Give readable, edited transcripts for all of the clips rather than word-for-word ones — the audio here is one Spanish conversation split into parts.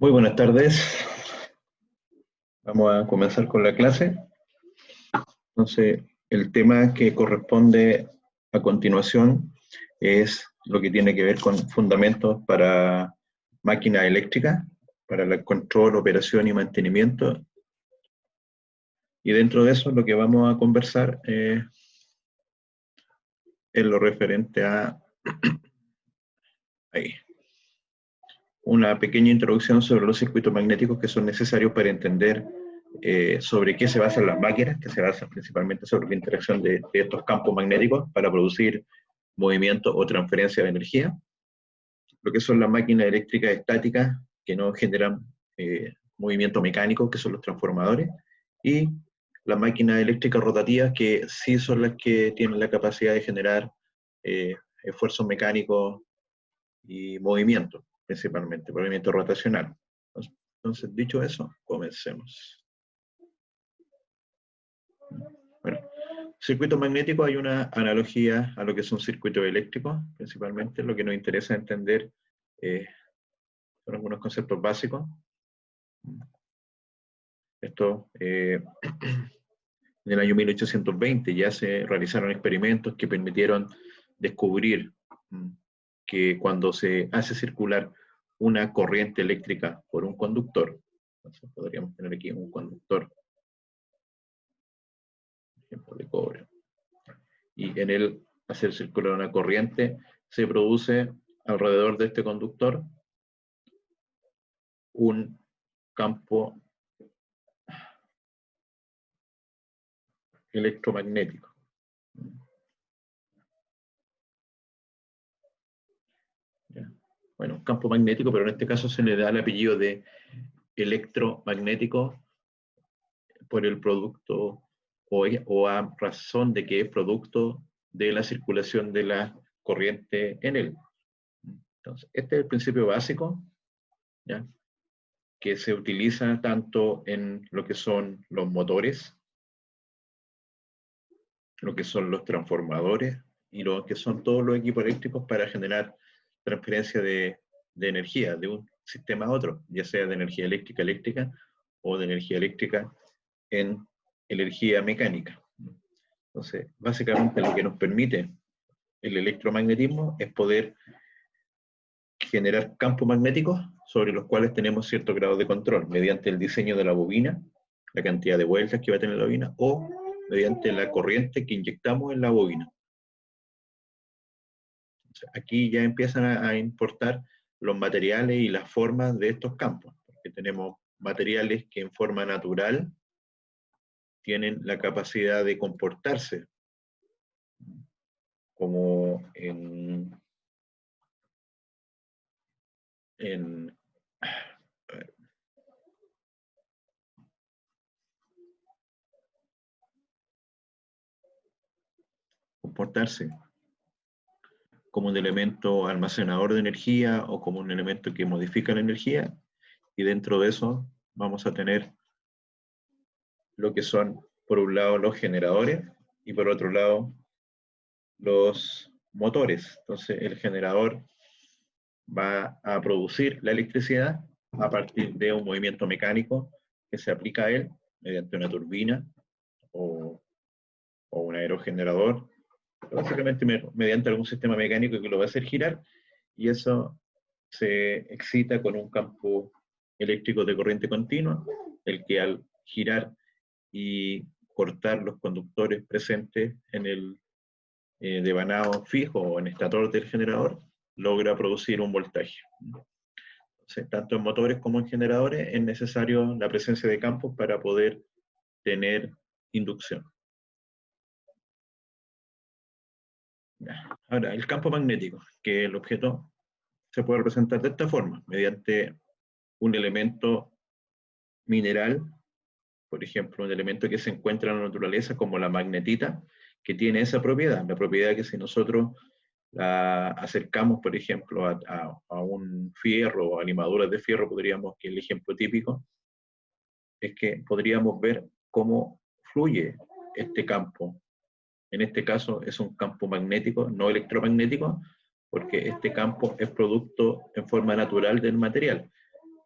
Muy buenas tardes. Vamos a comenzar con la clase. Entonces, el tema que corresponde a continuación es lo que tiene que ver con fundamentos para máquina eléctrica, para el control, operación y mantenimiento. Y dentro de eso, lo que vamos a conversar es lo referente a ahí, una pequeña introducción sobre los circuitos magnéticos que son necesarios para entender sobre qué se basan las máquinas, que se basan principalmente sobre la interacción de estos campos magnéticos para producir movimiento o transferencia de energía, lo que son las máquinas eléctricas estáticas que no generan movimiento mecánico, que son los transformadores, y las máquinas eléctricas rotativas que sí son las que tienen la capacidad de generar esfuerzos mecánicos y movimiento, principalmente, movimiento rotacional. Entonces, dicho eso, comencemos. Bueno, circuito magnético, hay una analogía a lo que son circuitos eléctricos, principalmente lo que nos interesa entender son algunos conceptos básicos. Esto, en el año 1820 ya se realizaron experimentos que permitieron descubrir que cuando se hace circular una corriente eléctrica por un conductor, entonces podríamos tener aquí un conductor, por ejemplo, de cobre, y en él hacer circular una corriente, se produce alrededor de este conductor un campo electromagnético. Bueno, campo magnético, pero en este caso se le da el apellido de electromagnético por el producto o a razón de que es producto de la circulación de la corriente en él. Entonces, este es el principio básico, ¿ya?, que se utiliza tanto en lo que son los motores, lo que son los transformadores y lo que son todos los equipos eléctricos para generar transferencia de energía de un sistema a otro, ya sea de energía eléctrica o de energía eléctrica en energía mecánica. Entonces, básicamente lo que nos permite el electromagnetismo es poder generar campos magnéticos sobre los cuales tenemos cierto grado de control mediante el diseño de la bobina, la cantidad de vueltas que va a tener la bobina, o mediante la corriente que inyectamos en la bobina. Entonces, aquí ya empiezan a importar los materiales y las formas de estos campos, porque tenemos materiales que en forma natural tienen la capacidad de comportarse como comportarse como un elemento almacenador de energía o como un elemento que modifica la energía, y dentro de eso vamos a tener lo que son, por un lado, los generadores y por otro lado, los motores. Entonces, el generador va a producir la electricidad a partir de un movimiento mecánico que se aplica a él mediante una turbina o un aerogenerador, básicamente mediante algún sistema mecánico que lo va a hacer girar, y eso se excita con un campo eléctrico de corriente continua, el que al girar y cortar los conductores presentes en el devanado fijo o en estator del generador, logra producir un voltaje. Entonces, tanto en motores como en generadores es necesario la presencia de campos para poder tener inducción. Ahora, el campo magnético, que el objeto se puede representar de esta forma, mediante un elemento mineral, por ejemplo, un elemento que se encuentra en la naturaleza como la magnetita, que tiene esa propiedad, la propiedad que si nosotros la acercamos, por ejemplo, a un fierro o a limaduras de fierro, podríamos, que el ejemplo típico, es que podríamos ver cómo fluye este campo. En este caso es un campo magnético, no electromagnético, porque este campo es producto en forma natural del material.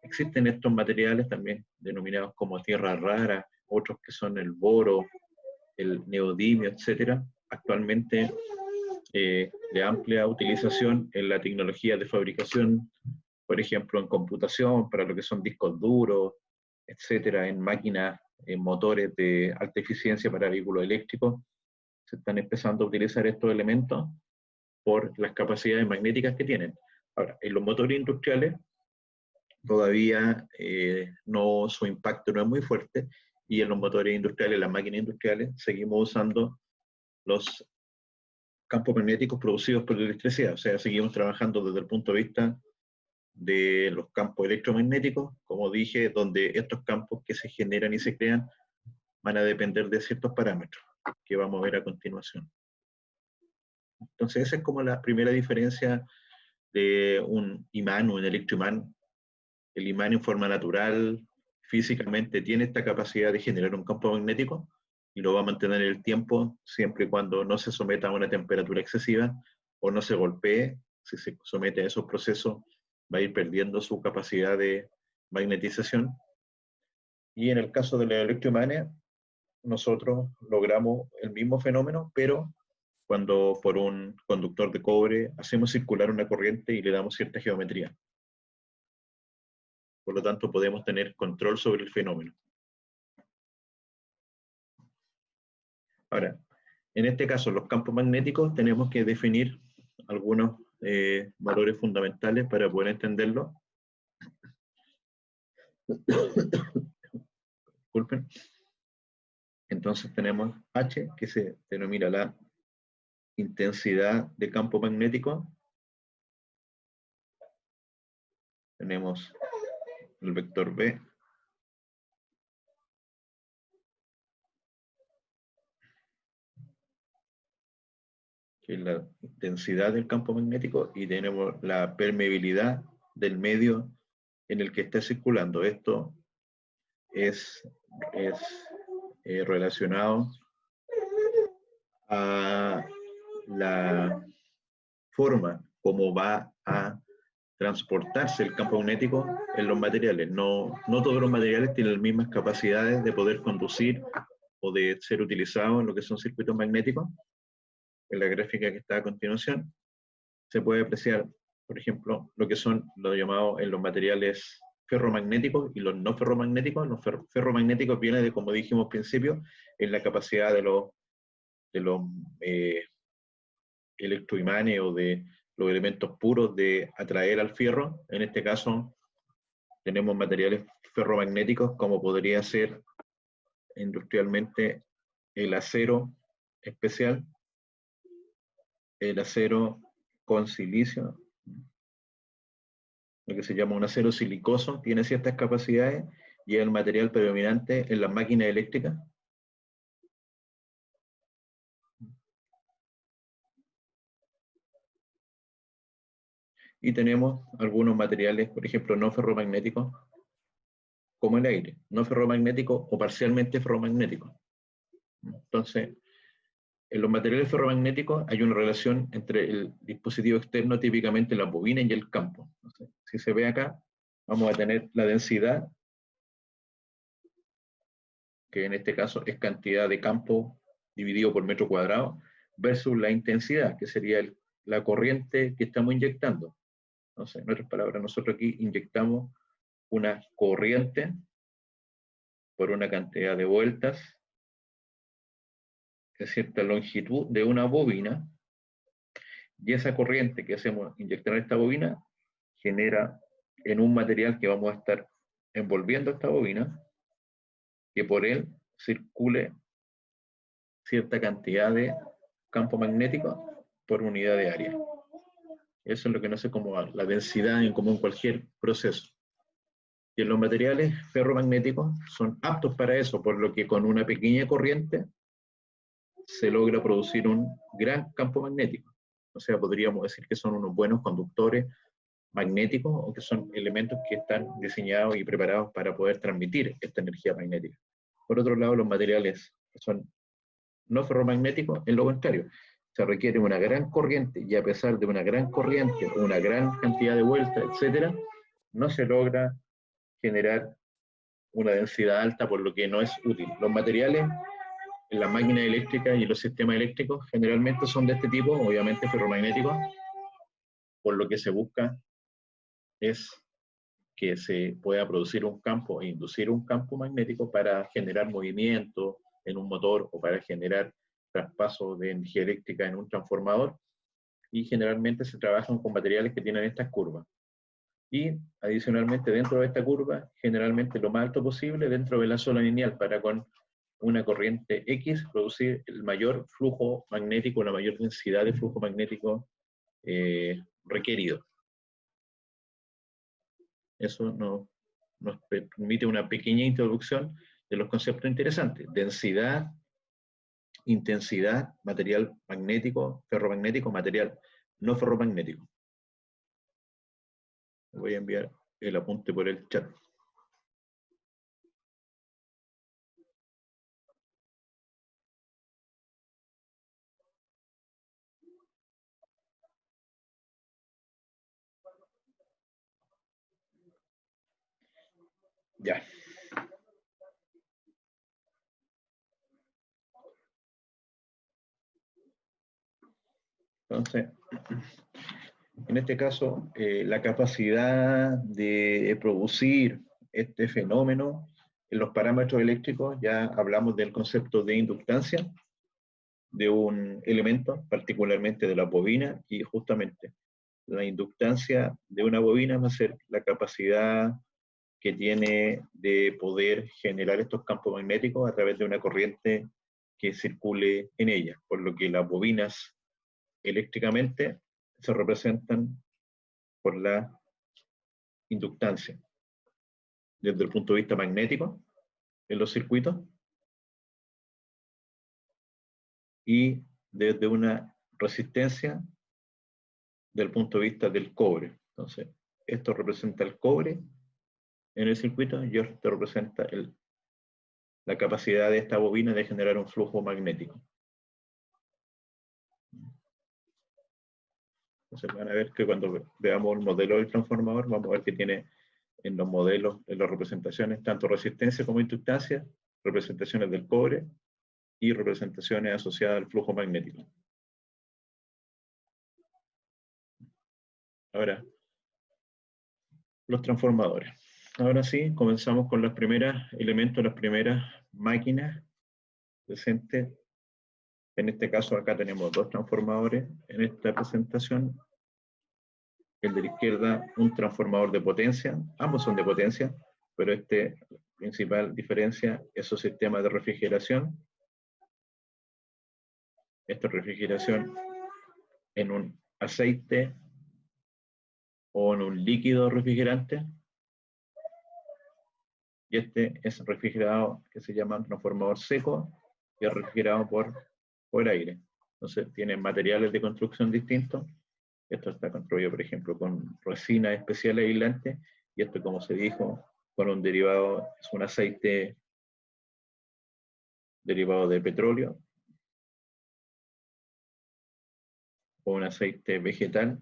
existen estos materiales también denominados como tierra rara, otros que son el boro, el neodimio, etcétera, actualmente de amplia utilización en la tecnología de fabricación, por ejemplo, en computación, para lo que son discos duros, etcétera, en máquinas, en motores de alta eficiencia para vehículos eléctricos. Se están empezando a utilizar estos elementos por las capacidades magnéticas que tienen. Ahora, en los motores industriales, todavía no, su impacto no es muy fuerte, y en los motores industriales, las máquinas industriales, seguimos usando los campos magnéticos producidos por la electricidad. O sea, seguimos trabajando desde el punto de vista de los campos electromagnéticos, como dije, donde estos campos que se generan y se crean van a depender de ciertos parámetros que vamos a ver a continuación. Entonces, esa es como la primera diferencia de un imán o un electroimán. El imán en forma natural, físicamente, tiene esta capacidad de generar un campo magnético y lo va a mantener en el tiempo siempre y cuando no se someta a una temperatura excesiva o no se golpee. Si se somete a esos procesos, va a ir perdiendo su capacidad de magnetización. Y en el caso de los electroimanes, nosotros logramos el mismo fenómeno, pero cuando por un conductor de cobre hacemos circular una corriente y le damos cierta geometría. Por lo tanto, podemos tener control sobre el fenómeno. Ahora, en este caso, los campos magnéticos, tenemos que definir algunos valores fundamentales para poder entenderlo. Disculpen. Entonces tenemos H, que se denomina la intensidad de campo magnético. Tenemos el vector B. Que es la intensidad del campo magnético, y tenemos la permeabilidad del medio en el que está circulando. Esto es relacionado a la forma como va a transportarse el campo magnético en los materiales. No todos los materiales tienen las mismas capacidades de poder conducir o de ser utilizados en lo que son circuitos magnéticos. En la gráfica que está a continuación se puede apreciar, por ejemplo, lo que son los llamados en los materiales ferromagnéticos y los no ferromagnéticos. Los ferromagnéticos vienen de, como dijimos al principio, en la capacidad de los electroimanes o de los elementos puros de atraer al fierro. En este caso tenemos materiales ferromagnéticos como podría ser industrialmente el acero especial, el acero con silicio, lo que se llama un acero silicoso, tiene ciertas capacidades y es el material predominante en las máquinas eléctricas. Y tenemos algunos materiales, por ejemplo, no ferromagnéticos, como el aire, no ferromagnético o parcialmente ferromagnético. Entonces, en los materiales ferromagnéticos hay una relación entre el dispositivo externo, típicamente la bobina, y el campo. Entonces, si se ve acá, vamos a tener la densidad, que en este caso es cantidad de campo dividido por metro cuadrado, versus la intensidad, que sería la corriente que estamos inyectando. Entonces, en otras palabras, nosotros aquí inyectamos una corriente por una cantidad de vueltas de cierta longitud de una bobina, y esa corriente que hacemos inyectar en esta bobina genera en un material que vamos a estar envolviendo esta bobina, que por él circule cierta cantidad de campo magnético por unidad de área. Eso es lo que no sé como la densidad en común cualquier proceso. Y en los materiales ferromagnéticos son aptos para eso, por lo que con una pequeña corriente se logra producir un gran campo magnético. O sea, podríamos decir que son unos buenos conductores magnéticos, o que son elementos que están diseñados y preparados para poder transmitir esta energía magnética. Por otro lado, los materiales que son no ferromagnéticos, en lo contrario, se requiere una gran corriente, y a pesar de una gran corriente, una gran cantidad de vueltas, etcétera, no se logra generar una densidad alta, por lo que no es útil. Los materiales en las máquinas eléctricas y en los sistemas eléctricos generalmente son de este tipo, obviamente ferromagnéticos, por lo que se busca es que se pueda producir un campo e inducir un campo magnético para generar movimiento en un motor o para generar traspaso de energía eléctrica en un transformador, y generalmente se trabajan con materiales que tienen estas curvas. Y adicionalmente dentro de esta curva, generalmente lo más alto posible dentro de la zona lineal, para con una corriente X producir el mayor flujo magnético, la mayor densidad de flujo magnético requerido. Eso nos permite una pequeña introducción de los conceptos interesantes: densidad, intensidad, material magnético, ferromagnético, material no ferromagnético. Voy a enviar el apunte por el chat. Ya. Entonces, en este caso, la capacidad de producir este fenómeno en los parámetros eléctricos, ya hablamos del concepto de inductancia de un elemento, particularmente de la bobina, y justamente la inductancia de una bobina va a ser la capacidad que tiene de poder generar estos campos magnéticos a través de una corriente que circule en ella, por lo que las bobinas eléctricamente se representan por la inductancia. Desde el punto de vista magnético, en los circuitos, y desde una resistencia del punto de vista del cobre. Entonces, esto representa el cobre en el circuito y esto representa la capacidad de esta bobina de generar un flujo magnético. Entonces van a ver que cuando veamos el modelo del transformador, vamos a ver que tiene en los modelos, en las representaciones, tanto resistencia como inductancia, representaciones del cobre y representaciones asociadas al flujo magnético. Ahora, los transformadores. Ahora sí, comenzamos con los primeros elementos, las primeras máquinas presentes. En este caso acá tenemos dos transformadores en esta presentación. El de la izquierda, un transformador de potencia. Ambos son de potencia, pero la principal diferencia es su sistema de refrigeración. Esta refrigeración en un aceite o en un líquido refrigerante. Y este es refrigerado, que se llama transformador seco, y es refrigerado por aire. Entonces tiene materiales de construcción distintos. Esto está construido, por ejemplo, con resina especial aislante, y esto, como se dijo, con un derivado, es un aceite derivado de petróleo o un aceite vegetal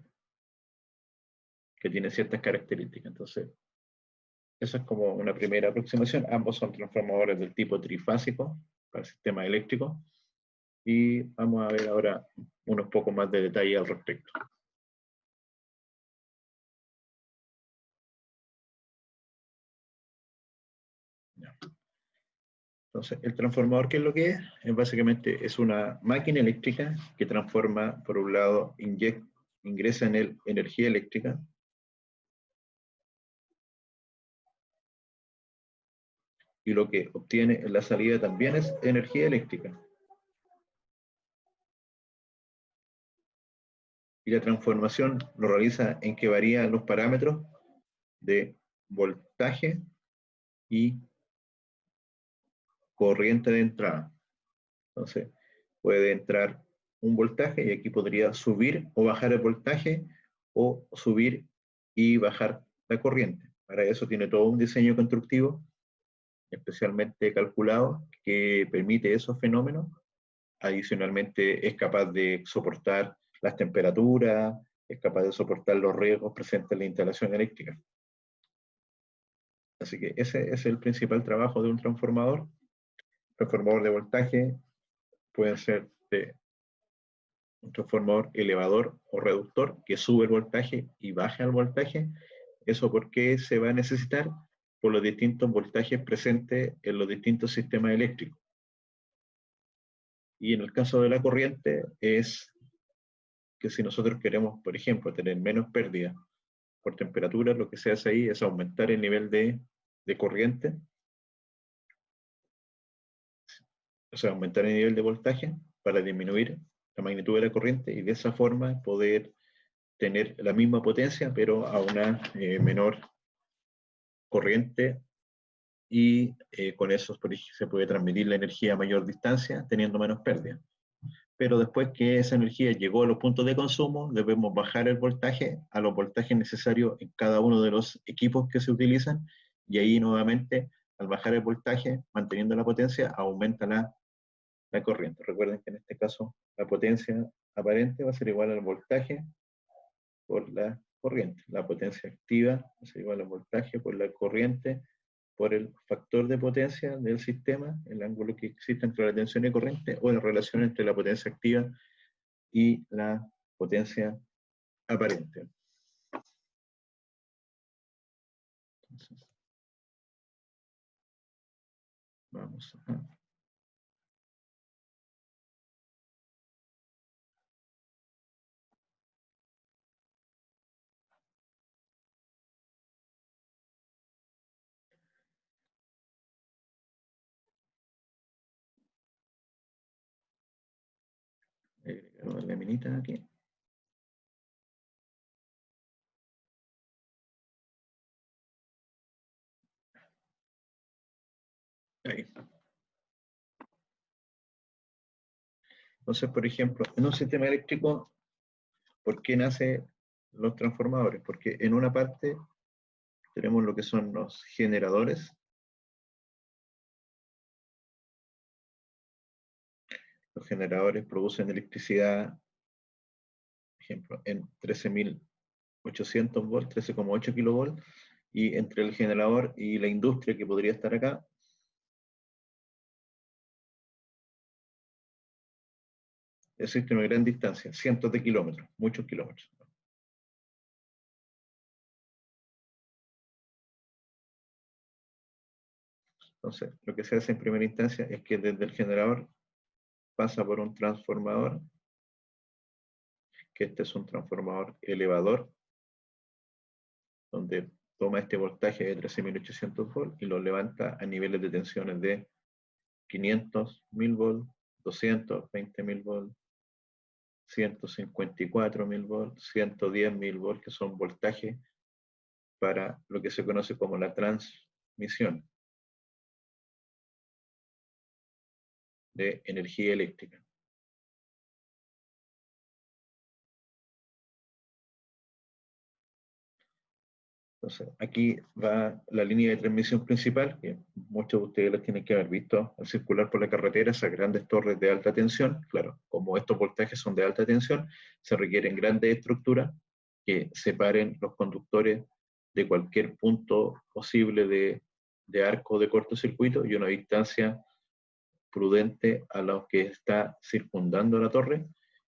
que tiene ciertas características. Entonces, eso es como una primera aproximación. Ambos son transformadores del tipo trifásico para el sistema eléctrico, y vamos a ver ahora unos pocos más de detalle al respecto. Entonces, el transformador, ¿qué es lo que es? Básicamente es una máquina eléctrica que transforma, por un lado, ingresa en él energía eléctrica, y lo que obtiene en la salida también es energía eléctrica. Y la transformación lo realiza en que varían los parámetros de voltaje y corriente de entrada. Entonces, puede entrar un voltaje y aquí podría subir o bajar el voltaje, o subir y bajar la corriente. Para eso tiene todo un diseño constructivo especialmente calculado que permite esos fenómenos. Adicionalmente es capaz de soportar las temperaturas, es capaz de soportar los riesgos presentes en la instalación eléctrica. Así que ese es el principal trabajo de un transformador. Transformador de voltaje puede ser de un transformador elevador o reductor que sube el voltaje y baja el voltaje. ¿Eso por qué se va a necesitar? Por los distintos voltajes presentes en los distintos sistemas eléctricos. Y en el caso de la corriente es que si nosotros queremos, por ejemplo, tener menos pérdida por temperatura, lo que se hace ahí es aumentar el nivel de corriente, o sea, aumentar el nivel de voltaje para disminuir la magnitud de la corriente y de esa forma poder tener la misma potencia, pero a una menor corriente y con eso se puede transmitir la energía a mayor distancia teniendo menos pérdida. Pero después que esa energía llegó a los puntos de consumo, debemos bajar el voltaje a los voltajes necesarios en cada uno de los equipos que se utilizan y ahí nuevamente al bajar el voltaje, manteniendo la potencia, aumenta la corriente. Recuerden que en este caso la potencia aparente va a ser igual al voltaje por la corriente. La potencia activa va a ser igual al voltaje por la corriente por el factor de potencia del sistema, el ángulo que existe entre la tensión y corriente, o la relación entre la potencia activa y la potencia aparente. Entonces, vamos a agregar la minita aquí. Ahí. Entonces, por ejemplo, en un sistema eléctrico, ¿por qué nacen los transformadores? Porque en una parte tenemos lo que son los generadores. Los generadores producen electricidad, por ejemplo, en 13.800 volts, 13,8 kilovolts, y entre el generador y la industria que podría estar acá, existe una gran distancia, cientos de kilómetros, muchos kilómetros. Entonces, lo que se hace en primera instancia es que desde el generador pasa por un transformador, que este es un transformador elevador, donde toma este voltaje de 13.800 volts y lo levanta a niveles de tensiones de 500.000 volts, 220.000 volts, 154.000 volts, 110.000 volts, que son voltajes para lo que se conoce como la transmisión de energía eléctrica. Entonces, aquí va la línea de transmisión principal, que muchos de ustedes la tienen que haber visto al circular por la carretera, esas grandes torres de alta tensión. Claro, como estos voltajes son de alta tensión, se requieren grandes estructuras que separen los conductores de cualquier punto posible de arco de cortocircuito y una distancia prudente a lo que está circundando la torre.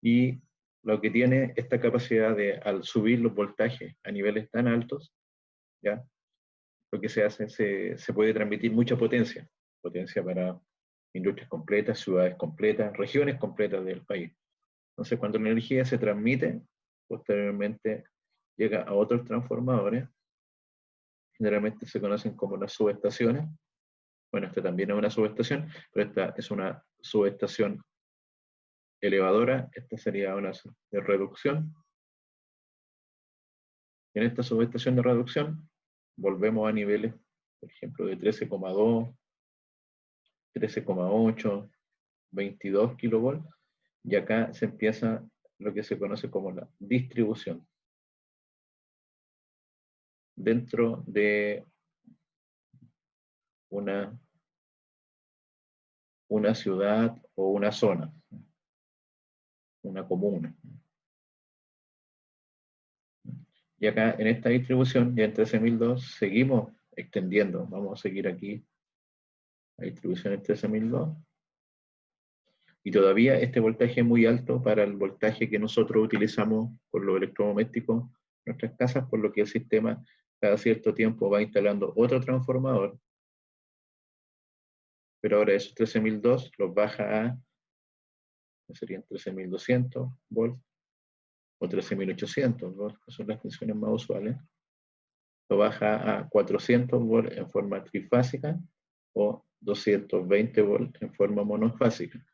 Y lo que tiene esta capacidad de, al subir los voltajes a niveles tan altos, ¿ya? Lo que se hace, se puede transmitir mucha potencia, potencia para industrias completas, ciudades completas, regiones completas del país. Entonces, cuando la energía se transmite, posteriormente llega a otros transformadores, generalmente se conocen como las subestaciones. Bueno, esta también es una subestación, pero esta es una subestación elevadora, esta sería una de reducción. En esta subestación de reducción volvemos a niveles, por ejemplo, de 13,2, 13,8, 22 kilovolts, y acá se empieza lo que se conoce como la distribución. Dentro de una ciudad o una zona, una comuna. Y acá en esta distribución, ya en 13.002, seguimos extendiendo. Vamos a seguir aquí, la distribución es 13.002. Y todavía este voltaje es muy alto para el voltaje que nosotros utilizamos por los electrodomésticos en nuestras casas, por lo que el sistema cada cierto tiempo va instalando otro transformador, pero ahora esos 13.002 los baja a, serían 13.200 volts o 13.800 volts, que son las tensiones más usuales, lo baja a 400 volts en forma trifásica o 220 volts en forma monofásica.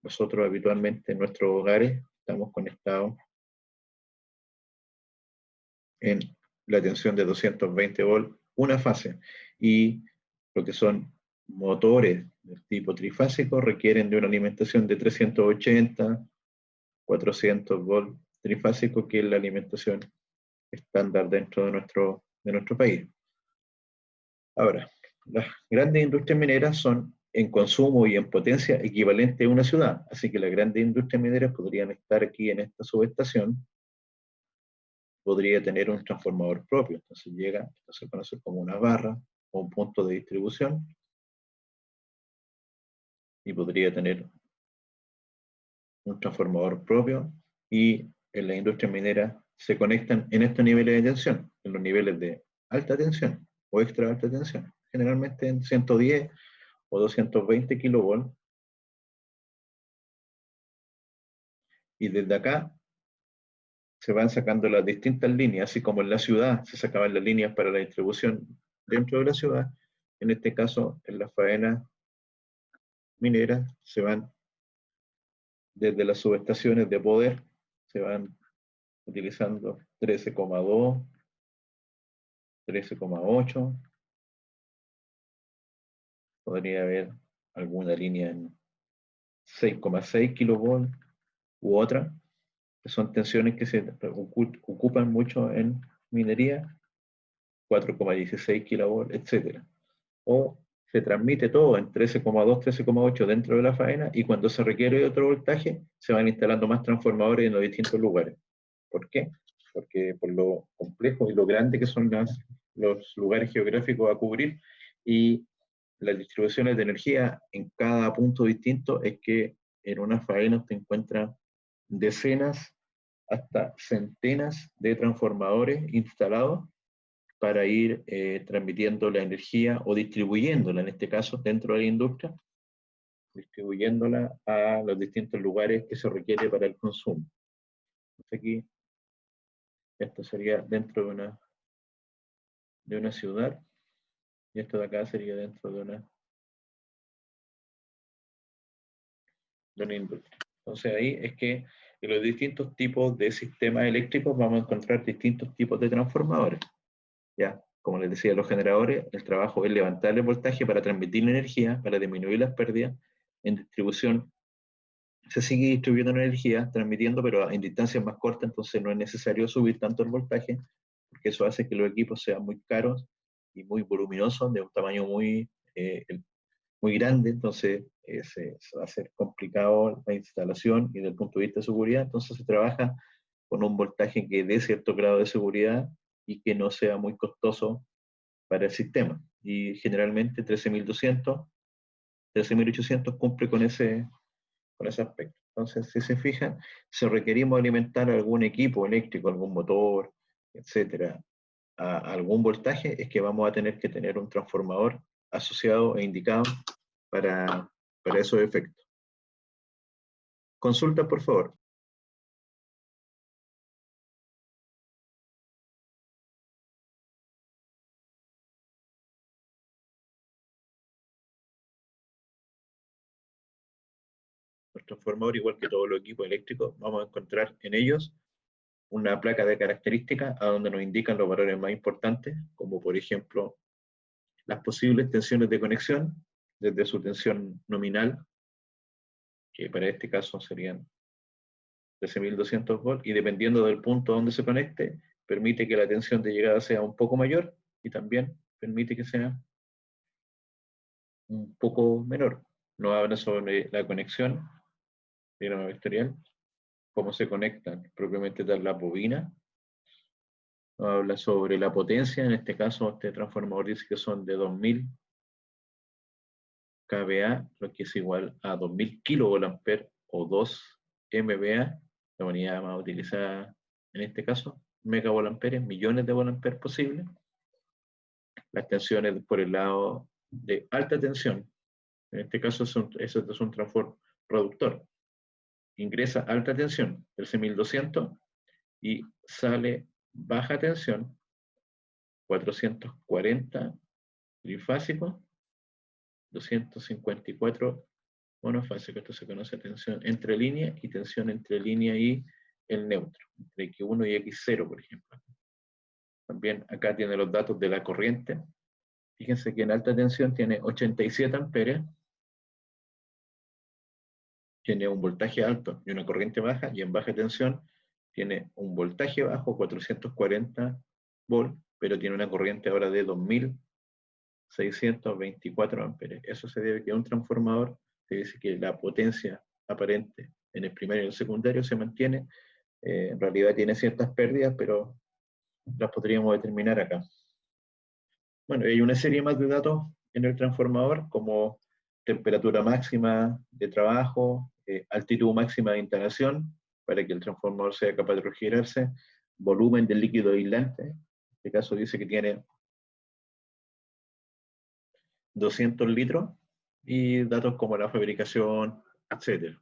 Nosotros habitualmente en nuestros hogares estamos conectados en la tensión de 220 volts, una fase, y lo que son motores del tipo trifásico requieren de una alimentación de 380, 400 volts trifásico, que es la alimentación estándar dentro de nuestro país. Ahora, las grandes industrias mineras son en consumo y en potencia equivalente a una ciudad, así que las grandes industrias mineras podrían estar aquí en esta subestación, podría tener un transformador propio, entonces llega, esto se conoce como una barra o un punto de distribución, y podría tener un transformador propio, y en la industria minera se conectan en estos niveles de tensión, en los niveles de alta tensión o extra alta tensión, generalmente en 110 o 220 kilovolts, y desde acá se van sacando las distintas líneas, así como en la ciudad se sacaban las líneas para la distribución dentro de la ciudad, en este caso en las faenas mineras se van desde las subestaciones de poder, se van utilizando 13,2, 13,8, podría haber alguna línea en 6,6 kilovolts u otra, que son tensiones que se ocupan mucho en minería, 4,16 kilovolts, etc. O se transmite todo en 13,2, 13,8 dentro de la faena, y cuando se requiere otro voltaje, se van instalando más transformadores en los distintos lugares. ¿Por qué? Porque por lo complejo y lo grande que son los lugares geográficos a cubrir y las distribuciones de energía en cada punto distinto, es que en una faena te encuentran decenas hasta centenas de transformadores instalados para ir transmitiendo la energía o distribuyéndola, en este caso, dentro de la industria, distribuyéndola a los distintos lugares que se requiere para el consumo. Entonces aquí, esto sería dentro de una ciudad, y esto de acá sería dentro de una industria. Entonces ahí es que en los distintos tipos de sistemas eléctricos vamos a encontrar distintos tipos de transformadores. Ya, como les decía, los generadores, el trabajo es levantar el voltaje para transmitir la energía, para disminuir las pérdidas. En distribución se sigue distribuyendo la energía, transmitiendo, pero en distancias más cortas, entonces no es necesario subir tanto el voltaje, porque eso hace que los equipos sean muy caros y muy voluminosos, de un tamaño muy grande, entonces se va a hacer complicado la instalación, y desde el punto de vista de seguridad, entonces se trabaja con un voltaje que dé cierto grado de seguridad y que no sea muy costoso para el sistema. Y generalmente 13.200, 13.800 cumple con ese aspecto. Entonces, si se fijan, si requerimos alimentar algún equipo eléctrico, algún motor, etcétera, a algún voltaje, es que vamos a tener que tener un transformador asociado e indicado para, para esos efectos. Consulta, por favor. Los transformadores, igual que todos los equipos eléctricos, vamos a encontrar en ellos una placa de características a donde nos indican los valores más importantes, como por ejemplo las posibles tensiones de conexión, desde su tensión nominal, que para este caso serían 13.200 volts, y dependiendo del punto donde se conecte, permite que la tensión de llegada sea un poco mayor, y también permite que sea un poco menor. Nos habla sobre la conexión, diagrama vectorial, cómo se conectan propiamente tal la bobina Habla sobre la potencia, en este caso este transformador dice que son de 2000 kVA, lo que es igual a 2000 kilovolt o 2 MVA, la unidad más utilizada en este caso, megavoltamperes, millones de volamperes posibles. Las tensiones por el lado de alta tensión, en este caso eso es un transformador productor, ingresa alta tensión, 13200, y sale baja tensión, 440 trifásico, 254 monofásico. Esto se conoce tensión entre línea y tensión entre línea y el neutro, entre X1 y X0, por ejemplo. También acá tiene los datos de la corriente. Fíjense que en alta tensión tiene 87 amperes, tiene un voltaje alto y una corriente baja, y en baja tensión tiene un voltaje bajo, 440 volts, pero tiene una corriente ahora de 2624 amperes. Eso se debe a que un transformador, se dice que la potencia aparente en el primario y el secundario se mantiene. En realidad tiene ciertas pérdidas, pero las podríamos determinar acá. Bueno, hay una serie más de datos en el transformador, como temperatura máxima de trabajo, altitud máxima de instalación, para que el transformador sea capaz de refrigerarse, volumen del líquido aislante, en este caso dice que tiene 200 litros, y datos como la fabricación, etc.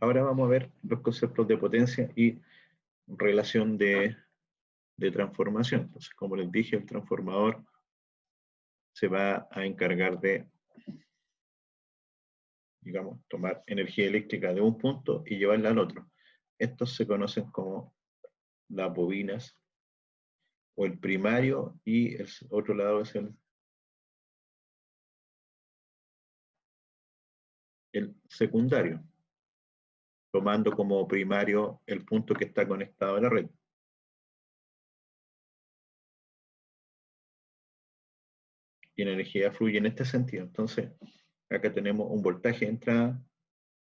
Ahora vamos a ver los conceptos de potencia y relación de transformación. Entonces, como les dije, el transformador se va a encargar de, digamos, tomar energía eléctrica de un punto y llevarla al otro. Estos se conocen como las bobinas, o el primario, y el otro lado es el secundario, tomando como primario el punto que está conectado a la red. Y la energía fluye en este sentido. Entonces, acá tenemos un voltaje de entrada,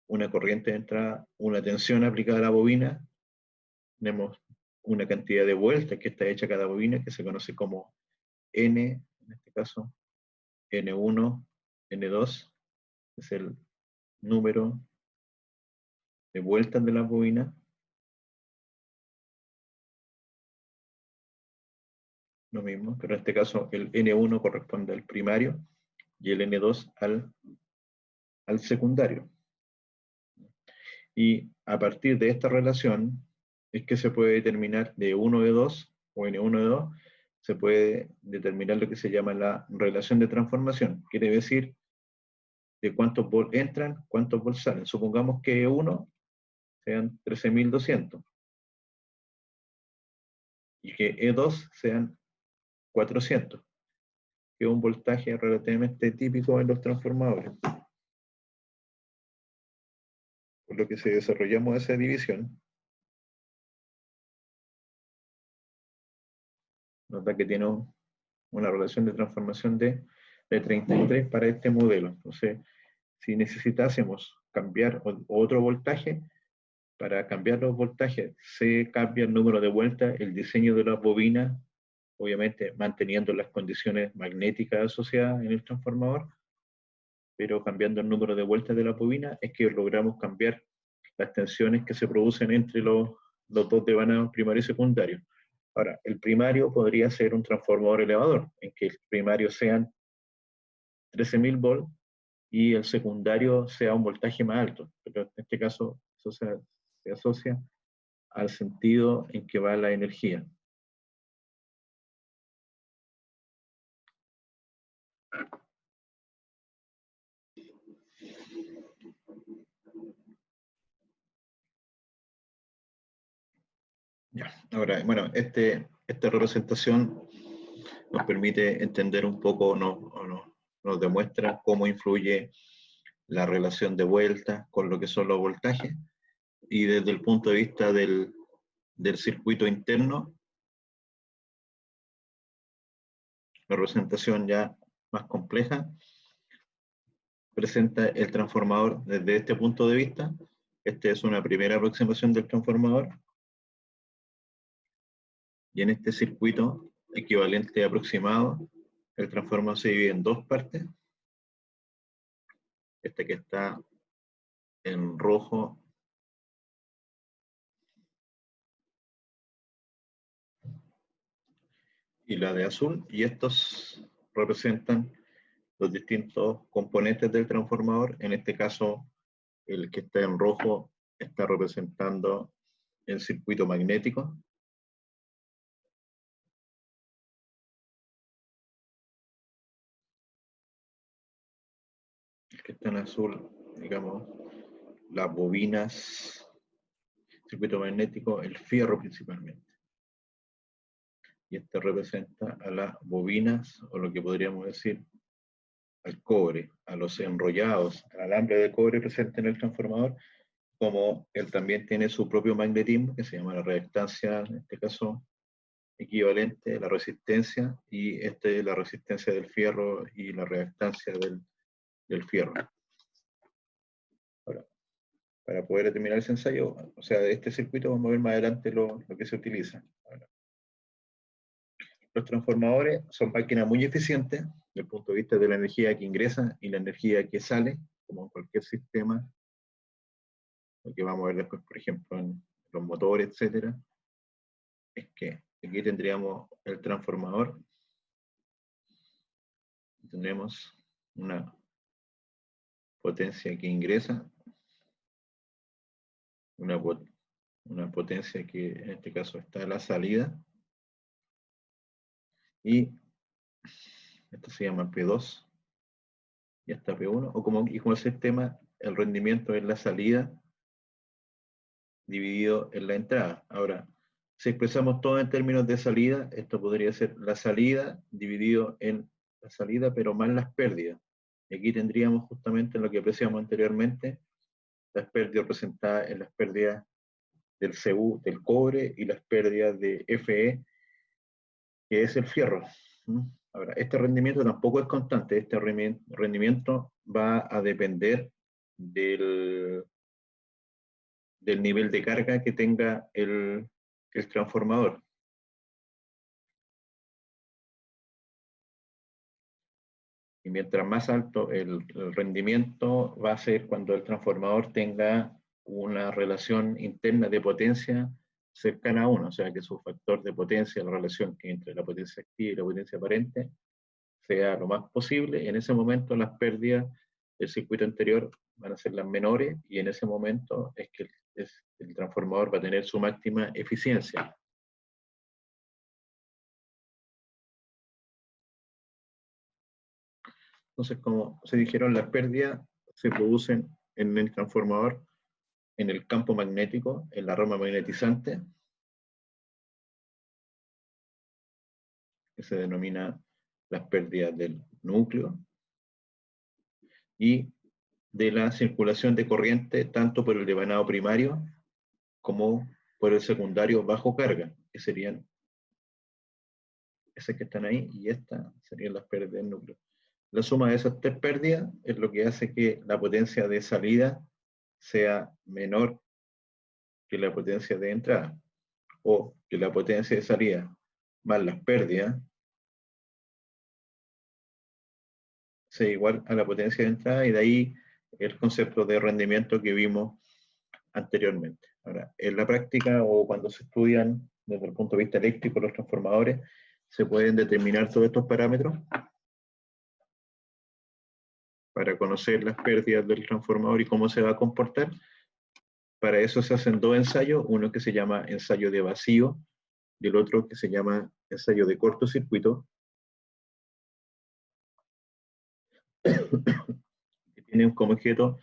una corriente de entrada, una tensión aplicada a la bobina, tenemos una cantidad de vueltas que está hecha cada bobina, que se conoce como N, en este caso, N1, N2, es el número de vueltas de la bobina. Lo mismo, pero en este caso el N1 corresponde al primario y el N2 al secundario. Y a partir de esta relación es que se puede determinar de 1 de 2 o N1 de 2, se puede determinar lo que se llama la relación de transformación. Quiere decir de cuántos volts entran, cuántos volts salen. Supongamos que E1 sean 13.200 y que E2 sean 400, que es un voltaje relativamente típico en los transformadores. Por lo que si desarrollamos esa división, nos da que tiene una relación de transformación de 33 para este modelo. Entonces, si necesitásemos cambiar otro voltaje, para cambiar los voltajes se cambia el número de vueltas, el diseño de la bobina, obviamente manteniendo las condiciones magnéticas asociadas en el transformador, pero cambiando el número de vueltas de la bobina es que logramos cambiar las tensiones que se producen entre los dos devanados primario y secundario. Ahora, el primario podría ser un transformador elevador, en que el primario sean 13.000 volts y el secundario sea un voltaje más alto, pero en este caso eso se asocia al sentido en que va la energía. Ya. Ahora, bueno, esta representación nos permite entender un poco, nos demuestra cómo influye la relación de vuelta con lo que son los voltajes, y desde el punto de vista del circuito interno, la representación ya más compleja presenta el transformador desde este punto de vista. Esta es una primera aproximación del transformador. Y en este circuito equivalente aproximado, el transformador se divide en dos partes. Esta que está en rojo y la de azul, y estos representan los distintos componentes del transformador. En este caso, el que está en rojo está representando el circuito magnético. El que está en azul, digamos, las bobinas, circuito magnético, el fierro principalmente. Y este representa a las bobinas, o lo que podríamos decir, al cobre, a los enrollados, al alambre de cobre presente en el transformador, como él también tiene su propio magnetismo, que se llama la reactancia, en este caso, equivalente a la resistencia, y este es la resistencia del fierro y la reactancia del fierro. Ahora, para poder terminar ese ensayo, o sea, de este circuito vamos a ver más adelante lo que se utiliza. Ahora, los transformadores son máquinas muy eficientes desde el punto de vista de la energía que ingresa y la energía que sale, como en cualquier sistema, lo que vamos a ver después, por ejemplo, en los motores, etcétera, es que aquí tendríamos el transformador, tendremos una potencia que ingresa, una potencia que en este caso está a la salida, y esto se llama P2, y esta P1, o como el sistema, el rendimiento es la salida dividido en la entrada. Ahora, si expresamos todo en términos de salida, esto podría ser la salida dividido en la salida, pero más las pérdidas. Y aquí tendríamos justamente lo que apreciamos anteriormente, las pérdidas representadas en las pérdidas del Cu, del cobre, y las pérdidas de Fe, que es el fierro. Ahora, este rendimiento tampoco es constante. Este rendimiento va a depender del nivel de carga que tenga el transformador. Y mientras más alto el rendimiento va a ser cuando el transformador tenga una relación interna de potencia cercana a 1, o sea que su factor de potencia, la relación entre la potencia activa y la potencia aparente, sea lo más posible. En ese momento las pérdidas del circuito anterior van a ser las menores, y en ese momento es que el transformador va a tener su máxima eficiencia. Entonces, como se dijeron, las pérdidas se producen en el transformador, en el campo magnético, en la rama magnetizante, que se denomina las pérdidas del núcleo, y de la circulación de corriente tanto por el devanado primario como por el secundario bajo carga, que serían esas que están ahí, y estas serían las pérdidas del núcleo. La suma de esas tres pérdidas es lo que hace que la potencia de salida sea menor que la potencia de entrada, o que la potencia de salida más las pérdidas sea igual a la potencia de entrada, y de ahí el concepto de rendimiento que vimos anteriormente. Ahora, en la práctica, o cuando se estudian desde el punto de vista eléctrico los transformadores, se pueden determinar todos estos parámetros para conocer las pérdidas del transformador y cómo se va a comportar. Para eso se hacen dos ensayos, uno que se llama ensayo de vacío y el otro que se llama ensayo de cortocircuito, que tienen como objeto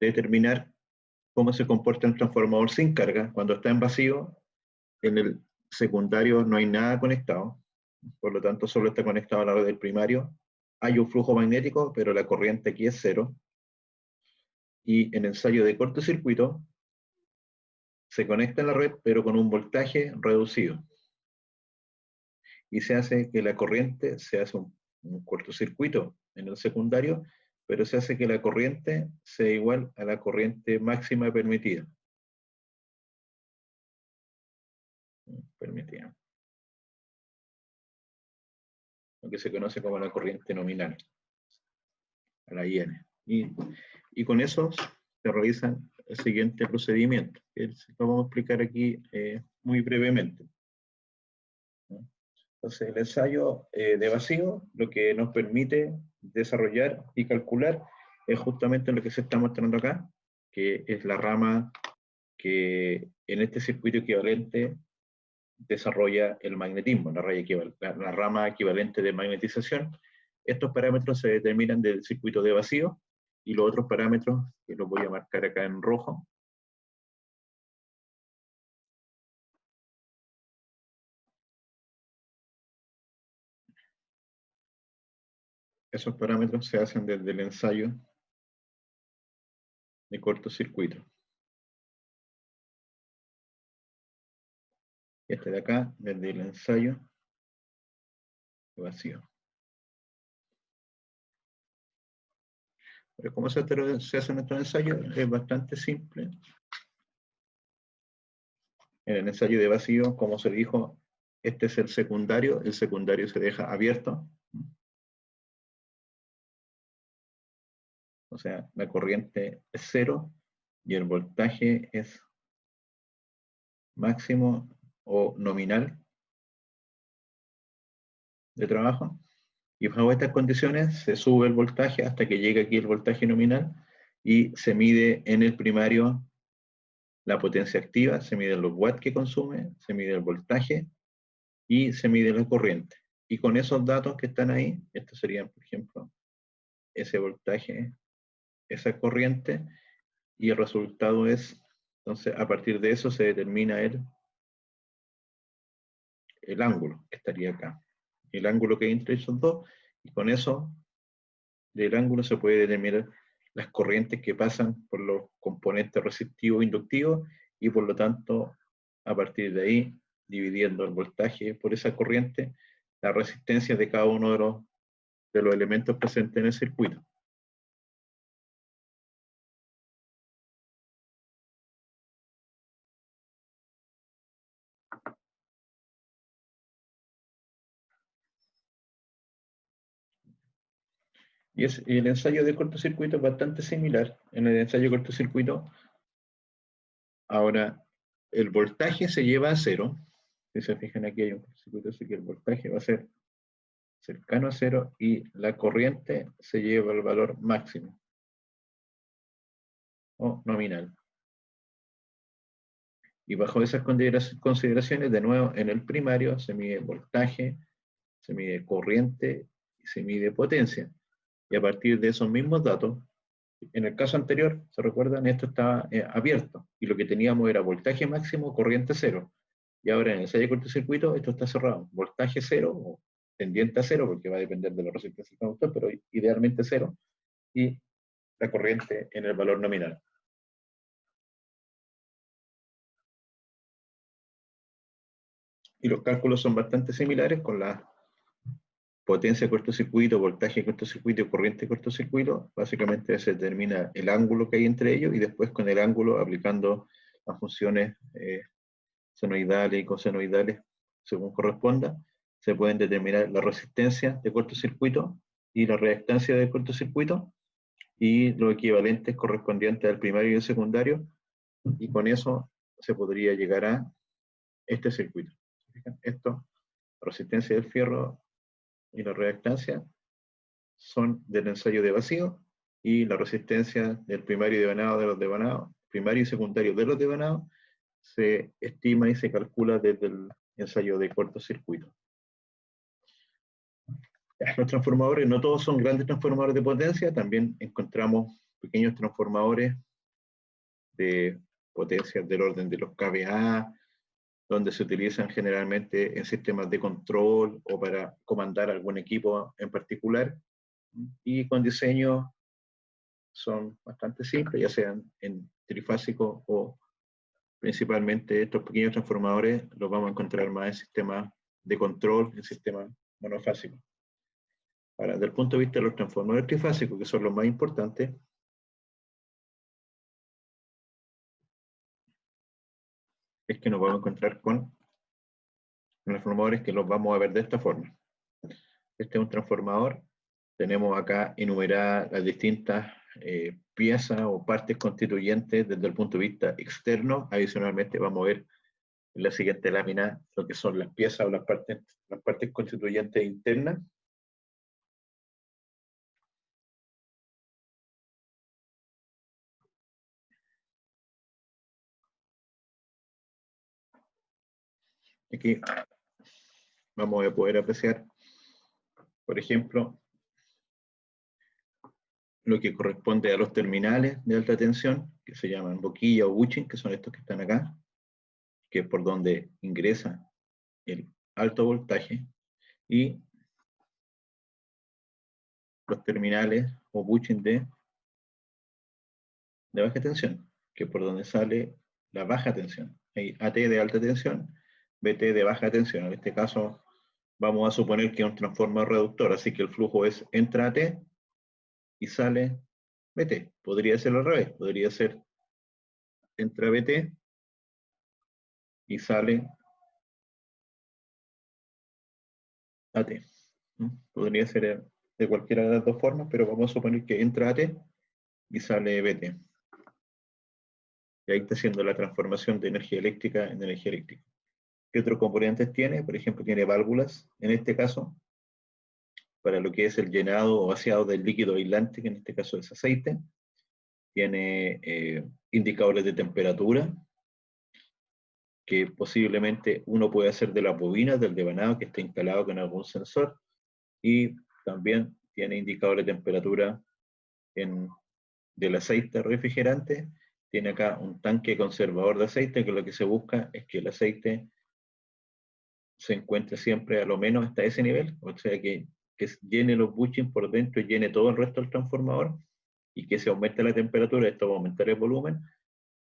determinar cómo se comporta un transformador sin carga. Cuando está en vacío, en el secundario no hay nada conectado, por lo tanto solo está conectado a la red del primario. Hay un flujo magnético, pero la corriente aquí es cero. Y en ensayo de cortocircuito se conecta a la red, pero con un voltaje reducido. Y se hace que la corriente se hace un cortocircuito en el secundario, pero se hace que la corriente sea igual a la corriente máxima permitida. Lo que se conoce como la corriente nominal, a la IN. Y con eso se realiza el siguiente procedimiento, que lo vamos a explicar aquí muy brevemente. Entonces, el ensayo de vacío lo que nos permite desarrollar y calcular es justamente lo que se está mostrando acá, que es la rama que en este circuito equivalente desarrolla el magnetismo, la rama equivalente de magnetización. Estos parámetros se determinan del circuito de vacío y los otros parámetros, que los voy a marcar acá en rojo, esos parámetros se hacen desde el ensayo de cortocircuito. Este de acá, desde el ensayo de vacío. Pero ¿cómo se hace nuestro ensayo? Es bastante simple. En el ensayo de vacío, como se dijo, este es el secundario se deja abierto. O sea, la corriente es 0 y el voltaje es máximo o nominal de trabajo. Y bajo estas condiciones se sube el voltaje hasta que llega aquí el voltaje nominal y se mide en el primario la potencia activa, se mide los watts que consume, se mide el voltaje y se mide la corriente. Y con esos datos que están ahí, estos serían, por ejemplo, ese voltaje, esa corriente, y el resultado es, entonces, a partir de eso se determina el ángulo que estaría acá. El ángulo que hay entre esos dos, y con eso, del ángulo se puede determinar las corrientes que pasan por los componentes resistivos e inductivos, y por lo tanto, a partir de ahí, dividiendo el voltaje por esa corriente, la resistencia de cada uno de los elementos presentes en el circuito. Y el ensayo de cortocircuito es bastante similar. En el ensayo de cortocircuito, ahora el voltaje se lleva a 0. Si se fijan aquí hay un cortocircuito, así que el voltaje va a ser cercano a 0 y la corriente se lleva al valor máximo o nominal. Y bajo esas consideraciones, de nuevo, en el primario se mide voltaje, se mide corriente y se mide potencia. Y a partir de esos mismos datos, en el caso anterior, ¿se recuerdan? Esto estaba abierto y lo que teníamos era voltaje máximo, corriente 0. Y ahora en el ensayo de cortocircuito esto está cerrado. Voltaje 0 o tendiente a 0, porque va a depender de la resistencia del conductor, pero idealmente 0. Y la corriente en el valor nominal. Y los cálculos son bastante similares con la potencia de cortocircuito, voltaje de cortocircuito y corriente de cortocircuito. Básicamente se determina el ángulo que hay entre ellos y después con el ángulo aplicando las funciones senoidales y cosenoidales según corresponda, se pueden determinar la resistencia de cortocircuito y la reactancia de cortocircuito y los equivalentes correspondientes al primario y el secundario, y con eso se podría llegar a este circuito. Esto, la resistencia del fierro y la reactancia son del ensayo de vacío, y la resistencia del primario y devanado de los devanados, primario y secundario de los devanados, se estima y se calcula desde el ensayo de cortocircuito. Los transformadores, no todos son grandes transformadores de potencia, también encontramos pequeños transformadores de potencias del orden de los kVA, donde se utilizan generalmente en sistemas de control o para comandar algún equipo en particular, y con diseño son bastante simples, ya sean en trifásico o principalmente estos pequeños transformadores los vamos a encontrar más en sistemas de control, en sistemas monofásicos. Ahora, desde el punto de vista de los transformadores trifásicos, que son los más importantes, es que nos vamos a encontrar con transformadores que los vamos a ver de esta forma. Este es un transformador. Tenemos acá enumeradas las distintas piezas o partes constituyentes desde el punto de vista externo. Adicionalmente vamos a ver en la siguiente lámina lo que son las piezas o las partes constituyentes internas. Aquí vamos a poder apreciar, por ejemplo, lo que corresponde a los terminales de alta tensión, que se llaman boquilla o bushing, que son estos que están acá, que es por donde ingresa el alto voltaje, y los terminales o bushing de baja tensión, que es por donde sale la baja tensión. Hay AT de alta tensión, BT de baja tensión. En este caso vamos a suponer que es un transformador reductor, así que el flujo es entra AT y sale BT. Podría ser al revés, podría ser entra BT y sale AT. Podría ser de cualquiera de las dos formas, pero vamos a suponer que entra AT y sale BT. Y ahí está haciendo la transformación de energía eléctrica en energía eléctrica. ¿Qué otros componentes tiene? Por ejemplo, tiene válvulas, en este caso, para lo que es el llenado o vaciado del líquido aislante, que en este caso es aceite. Tiene indicadores de temperatura, que posiblemente uno puede hacer de las bobinas del devanado que está instalado con algún sensor, y también tiene indicadores de temperatura del aceite refrigerante. Tiene acá un tanque conservador de aceite, que lo que se busca es que el aceite se encuentre siempre a lo menos hasta ese nivel, o sea que llene los bushings por dentro y llene todo el resto del transformador, y que se aumente la temperatura. Esto va a aumentar el volumen,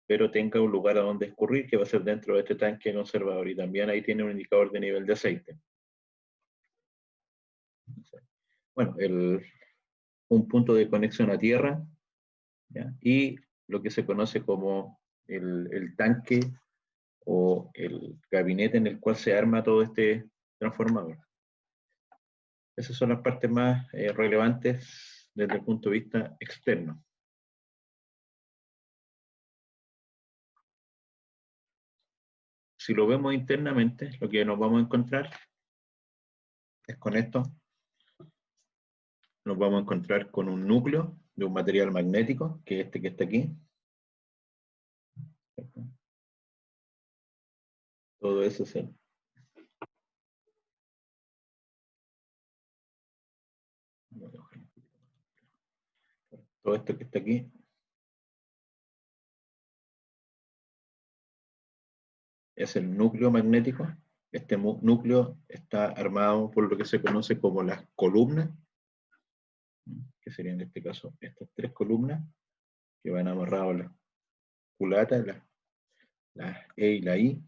pero tenga un lugar a donde escurrir, que va a ser dentro de este tanque conservador, y también ahí tiene un indicador de nivel de aceite. Bueno, un punto de conexión a tierra, ¿ya? Y lo que se conoce como el tanque o el gabinete en el cual se arma todo este transformador. Esas son las partes más relevantes desde el punto de vista externo. Si lo vemos internamente, lo que nos vamos a encontrar es con esto. Nos vamos a encontrar con un núcleo de un material magnético, que es este que está aquí. Todo eso es todo esto que está aquí es el núcleo magnético. Este núcleo está armado por lo que se conoce como las columnas, que serían en este caso estas tres columnas, que van amarradas a la culata, la E y la I.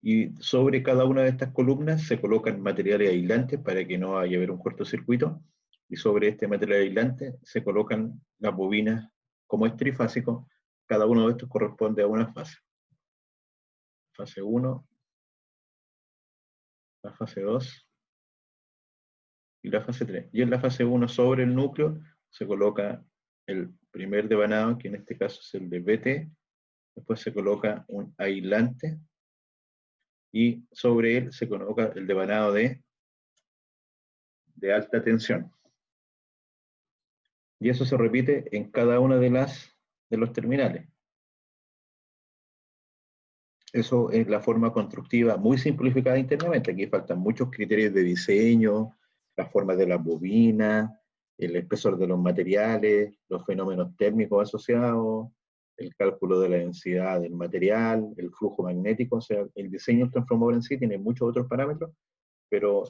Y sobre cada una de estas columnas se colocan materiales aislantes para que no vaya a haber un cortocircuito. Y sobre este material aislante se colocan las bobinas. Como es trifásico, cada uno de estos corresponde a una fase. Fase 1, la fase 2 y la fase 3. Y en la fase 1, sobre el núcleo, se coloca el primer devanado, que en este caso es el de BT. Después se coloca un aislante y sobre él se coloca el devanado de alta tensión. Y eso se repite en cada una de los terminales. Eso es la forma constructiva muy simplificada internamente. Aquí faltan muchos criterios de diseño, las formas de las bobinas, el espesor de los materiales, los fenómenos térmicos asociados, el cálculo de la densidad del material, el flujo magnético. O sea, el diseño del transformador en sí tiene muchos otros parámetros, pero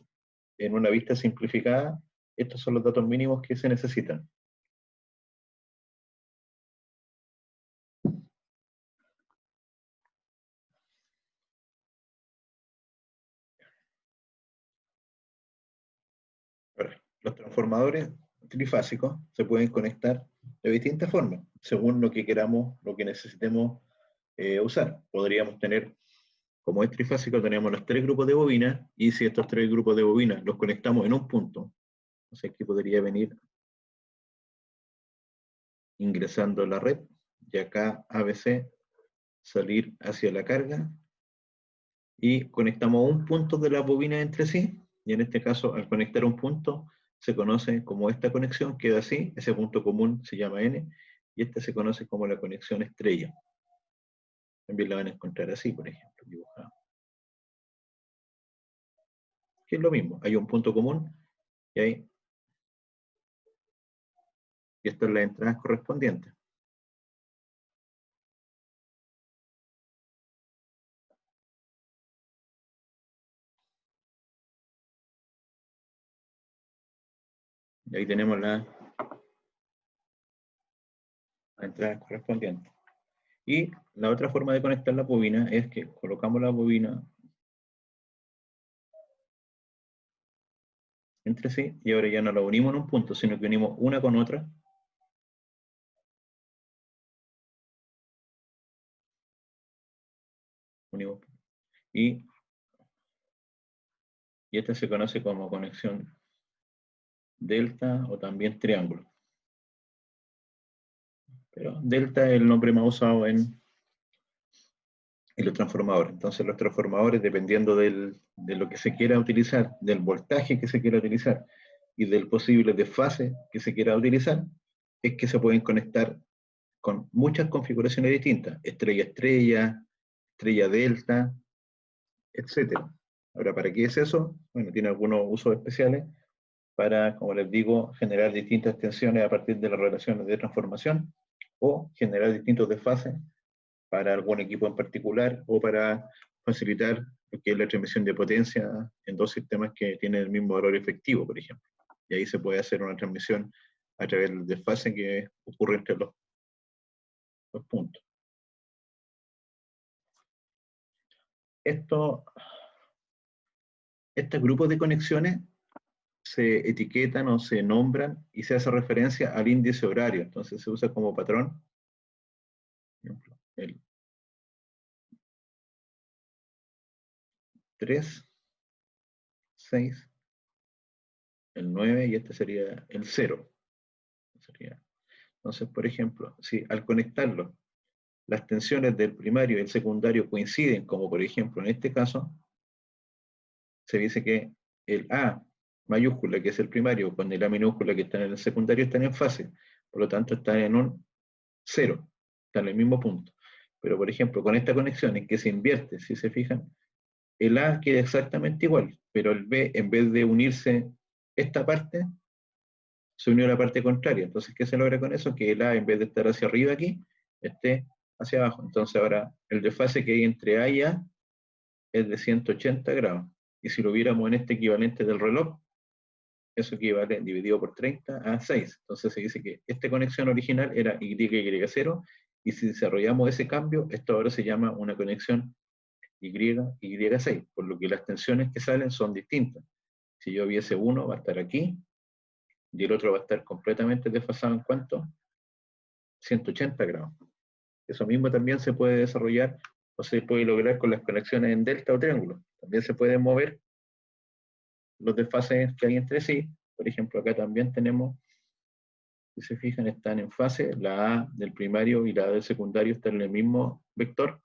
en una vista simplificada, estos son los datos mínimos que se necesitan. Ahora, Los transformadores trifásicos se pueden conectar de distintas formas, según lo que queramos, lo que necesitemos usar. Podríamos tener, como es trifásico, tenemos los 3 grupos de bobinas, y si estos 3 grupos de bobinas los conectamos en un punto, entonces aquí podría venir ingresando a la red, y acá ABC salir hacia la carga, y conectamos un punto de las bobinas entre sí, y en este caso, al conectar un punto, se conoce como esta conexión, queda así, ese punto común se llama N, y esta se conoce como la conexión estrella. También la van a encontrar así, por ejemplo, dibujada. Que es lo mismo, hay un punto común, y estas son las entradas correspondientes. Y ahí tenemos las entradas correspondientes. Y la otra forma de conectar la bobina es que colocamos la bobina entre sí, y ahora ya no la unimos en un punto, sino que unimos una con otra. Unimos. Y esta se conoce como conexión delta o también triángulo. Pero delta es el nombre más usado en los transformadores. Entonces los transformadores, dependiendo de lo que se quiera utilizar, del voltaje que se quiera utilizar y del posible desfase que se quiera utilizar, es que se pueden conectar con muchas configuraciones distintas, estrella estrella, estrella delta, etcétera. Ahora, ¿para qué es eso? Bueno, tiene algunos usos especiales para, como les digo, generar distintas tensiones a partir de las relaciones de transformación, o generar distintos desfases para algún equipo en particular, o para facilitar lo que es la transmisión de potencia en 2 sistemas que tienen el mismo valor efectivo, por ejemplo. Y ahí se puede hacer una transmisión a través del desfase que ocurre entre los puntos. Estos grupos de conexiones se etiquetan o se nombran y se hace referencia al índice horario. Entonces se usa como patrón, por ejemplo, el 3, 6, el 9, y este sería el 0. Entonces, por ejemplo, si al conectarlo las tensiones del primario y el secundario coinciden, como por ejemplo en este caso, se dice que el A mayúscula, que es el primario, con el A minúscula, que está en el secundario, están en fase. Por lo tanto, están en un 0, están en el mismo punto. Pero, por ejemplo, con esta conexión en que se invierte, si se fijan, el A queda exactamente igual, pero el B, en vez de unirse esta parte, se unió a la parte contraria. Entonces, ¿qué se logra con eso? Que el A, en vez de estar hacia arriba aquí, esté hacia abajo. Entonces, ahora el desfase que hay entre A y A es de 180 grados. Y si lo viéramos en este equivalente del reloj, eso equivale dividido por 30 a 6. Entonces se dice que esta conexión original era YY0, y si desarrollamos ese cambio, esto ahora se llama una conexión YY6, por lo que las tensiones que salen son distintas. Si yo viese uno, va a estar aquí, y el otro va a estar completamente desfasado en cuanto 180 grados. Eso mismo también se puede desarrollar o se puede lograr con las conexiones en delta o triángulo. También se pueden mover los desfases que hay entre sí. Por ejemplo, acá también tenemos, si se fijan, están en fase, la A del primario y la A del secundario están en el mismo vector,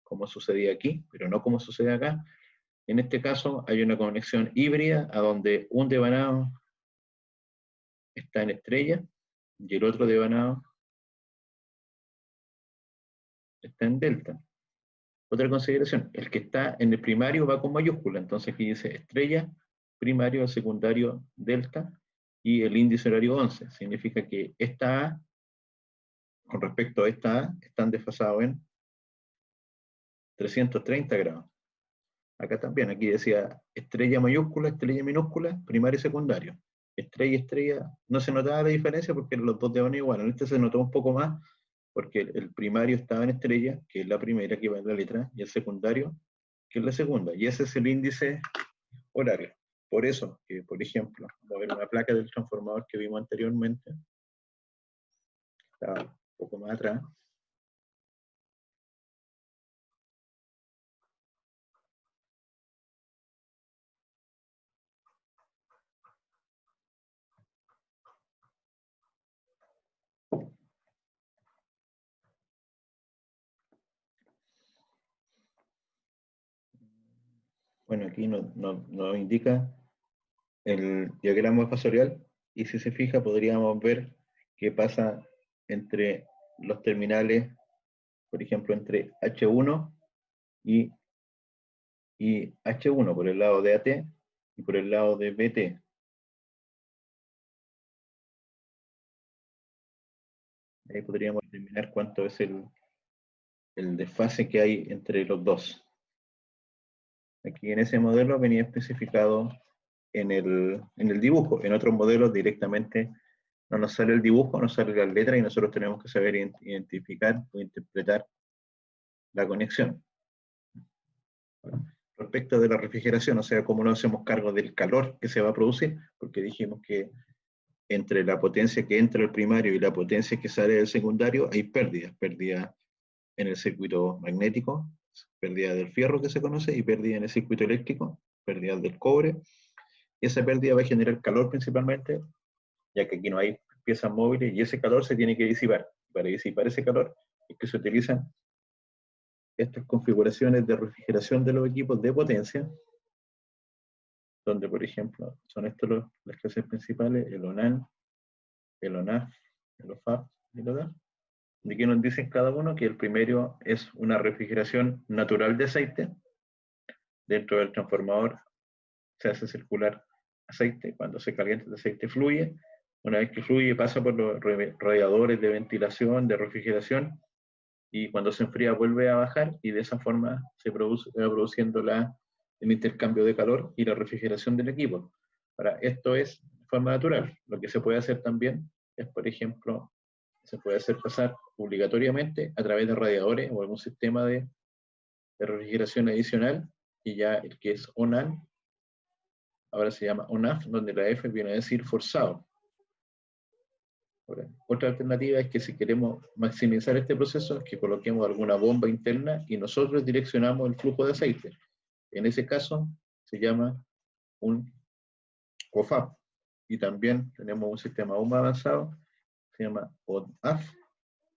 como sucedía aquí, pero no como sucede acá. En este caso hay una conexión híbrida, a donde un devanado está en estrella y el otro devanado está en delta. Otra consideración, el que está en el primario va con mayúscula, entonces aquí dice estrella, primario, secundario, delta, y el índice horario 11. Significa que esta A, con respecto a esta A, están desfasados en 330 grados. Acá también, aquí decía estrella mayúscula, estrella minúscula, primario y secundario. Estrella, estrella, no se notaba la diferencia porque los dos deban igual. En este se notó un poco más porque el primario estaba en estrella, que es la primera que va en la letra, y el secundario, que es la segunda. Y ese es el índice horario. por eso que, por ejemplo, vamos a ver una placa del transformador que vimos anteriormente, está un poco más atrás. Bueno, aquí nos indica el diagrama fasorial, y si se fija podríamos ver qué pasa entre los terminales, por ejemplo, entre H1 y H1 por el lado de AT y por el lado de BT. Ahí podríamos determinar cuánto es el desfase que hay entre los dos. Aquí en ese modelo venía especificado en el dibujo. En otros modelos directamente no nos sale el dibujo, nos sale la letra y nosotros tenemos que saber identificar o interpretar la conexión. Respecto de la refrigeración, o sea, cómo no hacemos cargo del calor que se va a producir, porque dijimos que entre la potencia que entra al primario y la potencia que sale del secundario hay pérdidas en el circuito magnético, pérdida del fierro que se conoce, y pérdida en el circuito eléctrico, pérdida del cobre. Y esa pérdida va a generar calor principalmente, ya que aquí no hay piezas móviles, y ese calor se tiene que disipar. Para disipar ese calor es que se utilizan estas configuraciones de refrigeración de los equipos de potencia, donde, por ejemplo, son estas las clases principales: el ONAN, el ONAF, el OFAP y el ODAF. De que nos dicen cada uno que el primero es una refrigeración natural de aceite. Dentro del transformador se hace circular aceite. Cuando se calienta el aceite fluye. Una vez que fluye pasa por los radiadores de ventilación, de refrigeración, y cuando se enfría vuelve a bajar, y de esa forma se va produciendo el intercambio de calor y la refrigeración del equipo. Ahora, esto es de forma natural. Lo que se puede hacer también es, por ejemplo, se puede hacer pasar obligatoriamente a través de radiadores o algún sistema de refrigeración adicional, y ya el que es ONAN ahora se llama ONAF, donde la F viene a decir forzado. Ahora, otra alternativa es que si queremos maximizar este proceso, es que coloquemos alguna bomba interna y nosotros direccionamos el flujo de aceite. En ese caso se llama un OFAP. Y también tenemos un sistema aún más avanzado, se llama ONAF,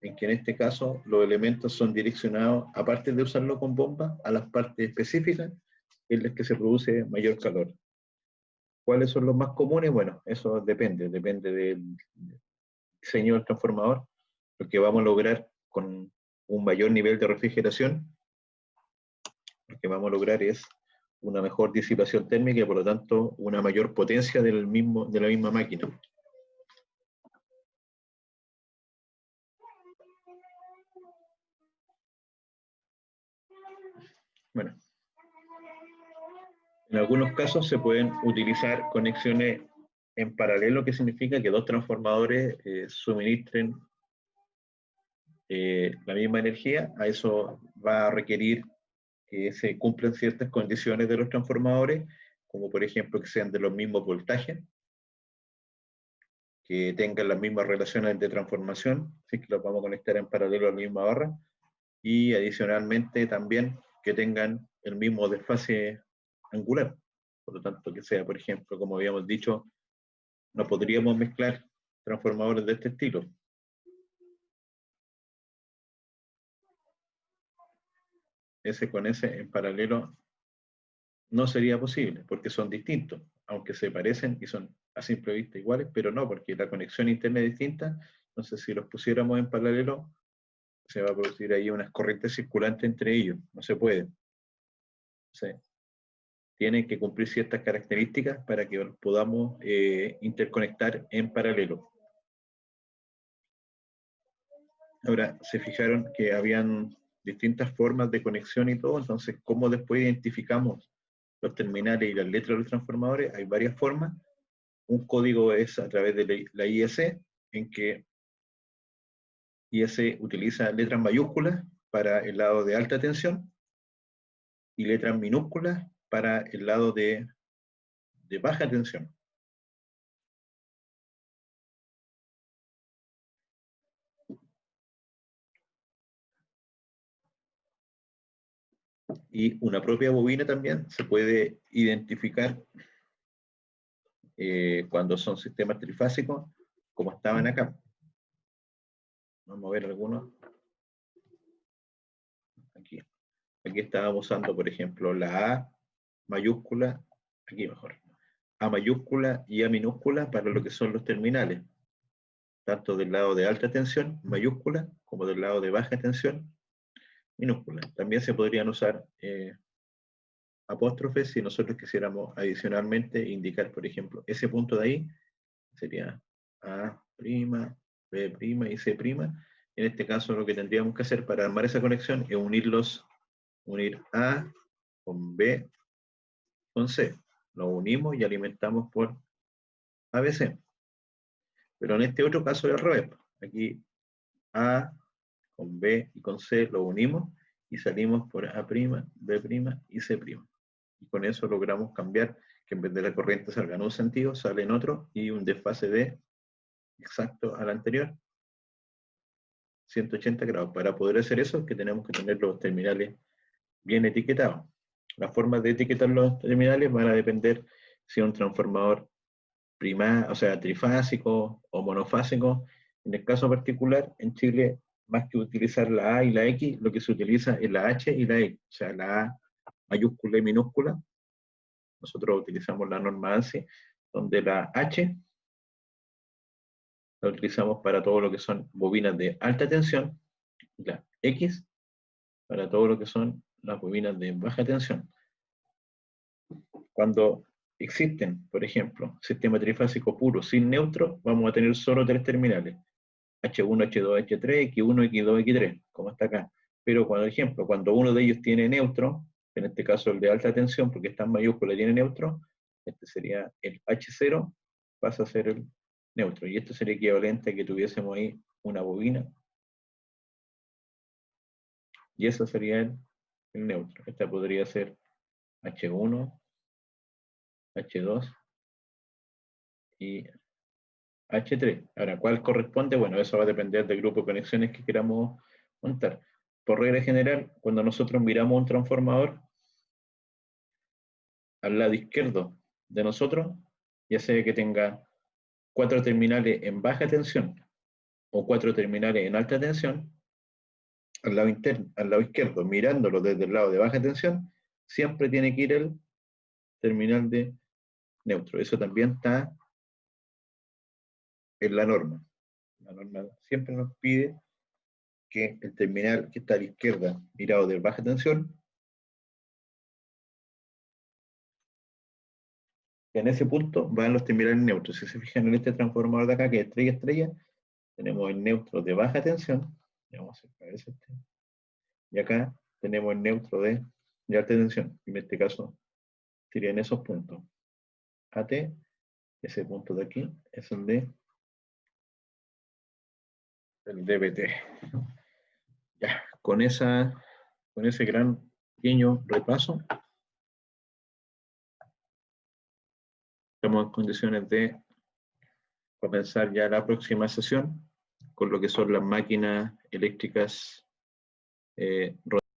en que en este caso los elementos son direccionados, aparte de usarlo con bomba, a las partes específicas en las que se produce mayor calor. ¿Cuáles son los más comunes? Bueno, eso depende del diseño del transformador. Lo que vamos a lograr con un mayor nivel de refrigeración, lo que vamos a lograr es una mejor disipación térmica y por lo tanto una mayor potencia de la misma máquina. Bueno, en algunos casos se pueden utilizar conexiones en paralelo, que significa que dos transformadores suministren la misma energía. A eso va a requerir que se cumplan ciertas condiciones de los transformadores, como por ejemplo que sean de los mismos voltajes, que tengan las mismas relaciones de transformación, así que los vamos a conectar en paralelo a la misma barra, y adicionalmente también que tengan el mismo desfase angular. Por lo tanto, que sea, por ejemplo, como habíamos dicho, no podríamos mezclar transformadores de este estilo. Ese con ese en paralelo no sería posible, porque son distintos, aunque se parecen y son a simple vista iguales, pero no, porque la conexión interna es distinta. Entonces, si los pusiéramos en paralelo, se va a producir ahí unas corrientes circulantes entre ellos. No se puede. Sí. Tienen que cumplir ciertas características para que podamos interconectar en paralelo. Ahora, se fijaron que habían distintas formas de conexión y todo, entonces, ¿cómo después identificamos los terminales y las letras de los transformadores? Hay varias formas. Un código es a través de la IEC, en que IEC utiliza letras mayúsculas para el lado de alta tensión y letras minúsculas para el lado de de baja tensión. Y una propia bobina también se puede identificar cuando son sistemas trifásicos, como estaban acá. Vamos a ver algunos. Aquí. Aquí estábamos usando, por ejemplo, la A mayúscula, aquí mejor, A mayúscula y A minúscula para lo que son los terminales, tanto del lado de alta tensión, mayúscula, como del lado de baja tensión, minúscula. También se podrían usar apóstrofes si nosotros quisiéramos adicionalmente indicar, por ejemplo, ese punto de ahí sería A', B' y C'. En este caso lo que tendríamos que hacer para armar esa conexión es unir A con B con C. Lo unimos y alimentamos por ABC. Pero en este otro caso es al revés. Aquí A con B y con C lo unimos y salimos por A', B' y C'. Y con eso logramos cambiar que en vez de la corriente salga en un sentido, sale en otro y un desfase de exacto al anterior, 180 grados. Para poder hacer eso es que tenemos que tener los terminales bien etiquetados. Las formas de etiquetar los terminales van a depender si es un transformador o sea, trifásico o monofásico. En el caso particular, en Chile, más que utilizar la A y la X, lo que se utiliza es la H y la X. O sea, la A mayúscula y minúscula. Nosotros utilizamos la norma ANSI, donde la H la utilizamos para todo lo que son bobinas de alta tensión, y la X para todo lo que son las bobinas de baja tensión. Cuando existen, por ejemplo, sistema trifásico puro sin neutro, vamos a tener solo 3 terminales, H1, H2, H3, X1, X2, X3, como está acá. Pero, por ejemplo, cuando uno de ellos tiene neutro, en este caso el de alta tensión, porque está en mayúscula y tiene neutro, este sería el H0, pasa a ser el neutro. Y esto sería equivalente a que tuviésemos ahí una bobina. Y eso sería el neutro. Esta podría ser H1, H2 y H3. Ahora, ¿cuál corresponde? Bueno, eso va a depender del grupo de conexiones que queramos montar. Por regla general, cuando nosotros miramos un transformador, al lado izquierdo de nosotros, ya sea que tenga 4 terminales en baja tensión o 4 terminales en alta tensión, al lado izquierdo, mirándolo desde el lado de baja tensión, siempre tiene que ir el terminal de neutro. Eso también está en la norma. La norma siempre nos pide que el terminal que está a la izquierda, mirado de baja tensión, en ese punto van los terminales neutros. Si se fijan en este transformador de acá, que es estrella-estrella, tenemos el neutro de baja tensión. Vamos a hacer este. Y acá tenemos el neutro de alta tensión. Y en este caso serían esos puntos. AT, ese punto de aquí, es el de el DBT. Ya, con ese gran pequeño repaso, estamos en condiciones de comenzar ya la próxima sesión con lo que son las máquinas eléctricas